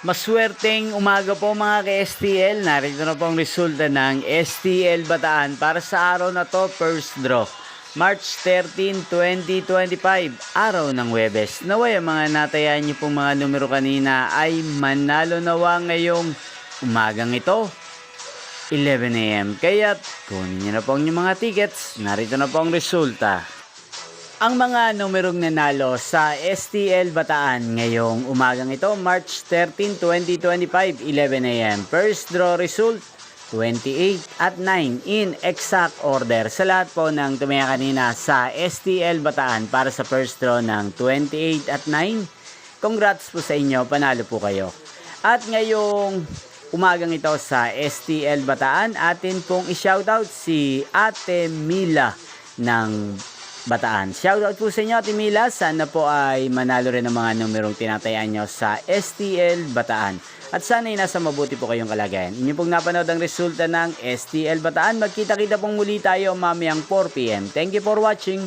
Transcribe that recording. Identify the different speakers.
Speaker 1: Maswerteng umaga po mga ka-STL. Narito na po ang resulta ng STL Bataan para sa araw na to, first draw. March 13, 2025, araw ng Huwebes. Naway ang mga natayaan niyo pong mga numero kanina ay manalo nawa ngayong umagang ito, 11 AM. Kaya't kunin niyo na po ang inyong mga tickets. Narito na po ang resulta. Ang mga numerong nanalo sa STL Bataan ngayong umagang ito, March 13, 2025, 11 AM. First draw result, 28 at 9 in exact order. Sa lahat po ng tumaya kanina sa STL Bataan para sa first draw ng 28 at 9, congrats po sa inyo, panalo po kayo. At ngayong umagang ito sa STL Bataan, atin pong i-shoutout si Ate Mila ng Bataan. Shoutout po sa inyo, Ate Mila. Sana po ay manalo rin ng mga numerong tinatayaan nyo sa STL Bataan. At sana ay nasa mabuti po kayong kalagayan. Inyo pong napanood ang resulta ng STL Bataan. Magkita-kita pong muli tayo mamayang 4 PM. Thank you for watching.